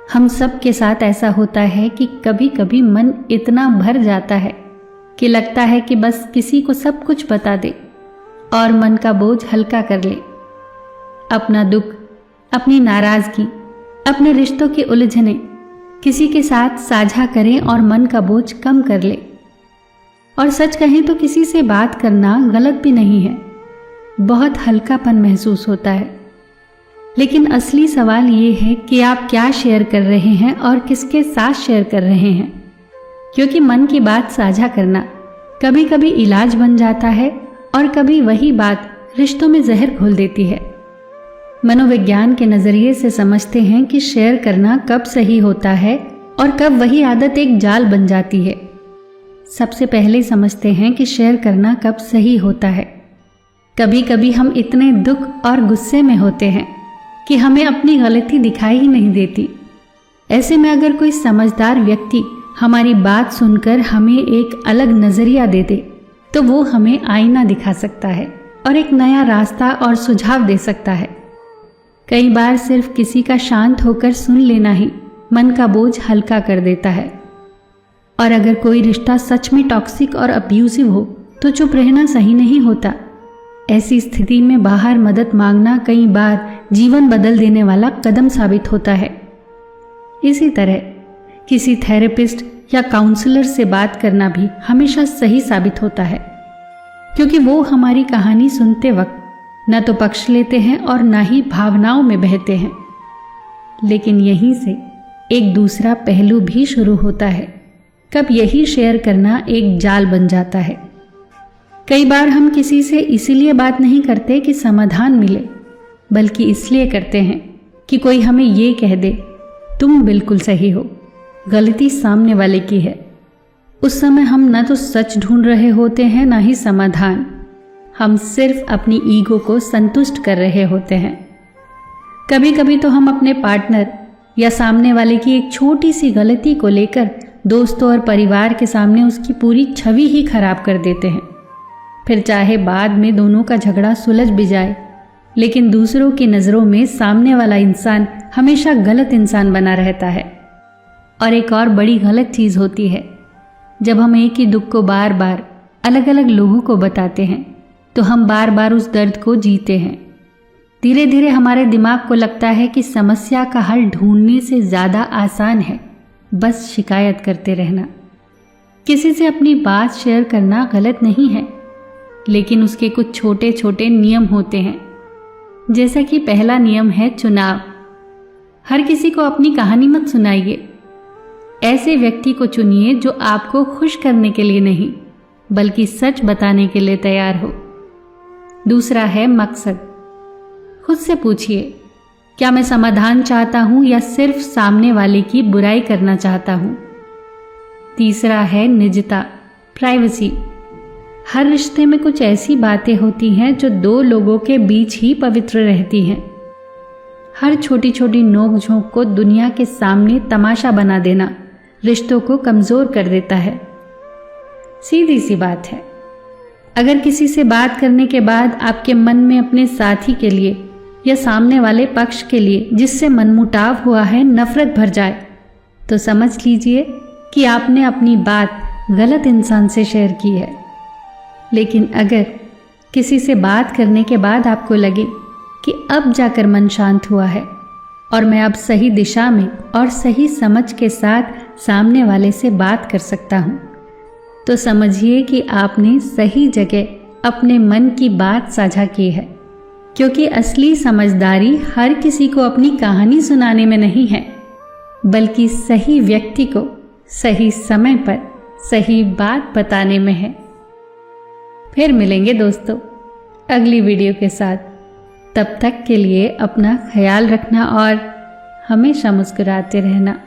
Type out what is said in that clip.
हम सब के साथ ऐसा होता है कि कभी कभी मन इतना भर जाता है कि लगता है कि बस किसी को सब कुछ बता दे और मन का बोझ हल्का कर ले। अपना दुख, अपनी नाराजगी, अपने रिश्तों की उलझनें किसी के साथ साझा करें और मन का बोझ कम कर ले। और सच कहें तो किसी से बात करना गलत भी नहीं है, बहुत हल्कापन महसूस होता है। लेकिन असली सवाल ये है कि आप क्या शेयर कर रहे हैं और किसके साथ शेयर कर रहे हैं, क्योंकि मन की बात साझा करना कभी कभी इलाज बन जाता है और कभी वही बात रिश्तों में जहर घोल देती है। मनोविज्ञान के नजरिए से समझते हैं कि शेयर करना कब सही होता है और कब वही आदत एक जाल बन जाती है। सबसे पहले समझते हैं कि शेयर करना कब सही होता है। कभी कभी हम इतने दुख और गुस्से में होते हैं कि हमें अपनी गलती दिखाई ही नहीं देती। ऐसे में अगर कोई समझदार व्यक्ति हमारी बात सुनकर हमें एक अलग नजरिया दे दे तो वो हमें आईना दिखा सकता है और एक नया रास्ता और सुझाव दे सकता है। कई बार सिर्फ किसी का शांत होकर सुन लेना ही मन का बोझ हल्का कर देता है। और अगर कोई रिश्ता सच में टॉक्सिक और अब्यूसिव हो तो चुप रहना सही नहीं होता। ऐसी स्थिति में बाहर मदद मांगना कई बार जीवन बदल देने वाला कदम साबित होता है। इसी तरह किसी थेरेपिस्ट या काउंसलर से बात करना भी हमेशा सही साबित होता है, क्योंकि वो हमारी कहानी सुनते वक्त न तो पक्ष लेते हैं और न ही भावनाओं में बहते हैं। लेकिन यहीं से एक दूसरा पहलू भी शुरू होता है, कब यही शेयर करना एक जाल बन जाता है। कई बार हम किसी से इसीलिए बात नहीं करते कि समाधान मिले, बल्कि इसलिए करते हैं कि कोई हमें ये कह दे, तुम बिल्कुल सही हो, गलती सामने वाले की है। उस समय हम न तो सच ढूंढ रहे होते हैं न ही समाधान, हम सिर्फ अपनी ईगो को संतुष्ट कर रहे होते हैं। कभी कभी तो हम अपने पार्टनर या सामने वाले की एक छोटी सी गलती को लेकर दोस्तों और परिवार के सामने उसकी पूरी छवि ही खराब कर देते हैं। फिर चाहे बाद में दोनों का झगड़ा सुलझ भी जाए, लेकिन दूसरों की नज़रों में सामने वाला इंसान हमेशा गलत इंसान बना रहता है। और एक और बड़ी गलत चीज़ होती है, जब हम एक ही दुख को बार बार अलग अलग लोगों को बताते हैं तो हम बार बार उस दर्द को जीते हैं। धीरे धीरे हमारे दिमाग को लगता है कि समस्या का हल ढूंढने से ज़्यादा आसान है बस शिकायत करते रहना। किसी से अपनी बात शेयर करना गलत नहीं है, लेकिन उसके कुछ छोटे छोटे नियम होते हैं। जैसा कि पहला नियम है चुनाव। हर किसी को अपनी कहानी मत सुनाइए। ऐसे व्यक्ति को चुनिए जो आपको खुश करने के लिए नहीं, बल्कि सच बताने के लिए तैयार हो। दूसरा है मकसद। खुद से पूछिए, क्या मैं समाधान चाहता हूं या सिर्फ सामने वाले की बुराई करना चाहता हूं। तीसरा है निजता, प्राइवेसी। हर रिश्ते में कुछ ऐसी बातें होती हैं जो दो लोगों के बीच ही पवित्र रहती हैं। हर छोटी छोटी नोक झोंक को दुनिया के सामने तमाशा बना देना रिश्तों को कमज़ोर कर देता है। सीधी सी बात है, अगर किसी से बात करने के बाद आपके मन में अपने साथी के लिए या सामने वाले पक्ष के लिए जिससे मनमुटाव हुआ है नफरत भर जाए, तो समझ लीजिए कि आपने अपनी बात गलत इंसान से शेयर की है। लेकिन अगर किसी से बात करने के बाद आपको लगे कि अब जाकर मन शांत हुआ है और मैं अब सही दिशा में और सही समझ के साथ सामने वाले से बात कर सकता हूँ, तो समझिए कि आपने सही जगह अपने मन की बात साझा की है। क्योंकि असली समझदारी हर किसी को अपनी कहानी सुनाने में नहीं है, बल्कि सही व्यक्ति को सही समय पर सही बात बताने में है। फिर मिलेंगे दोस्तों अगली वीडियो के साथ। तब तक के लिए अपना ख्याल रखना और हमेशा मुस्कुराते रहना।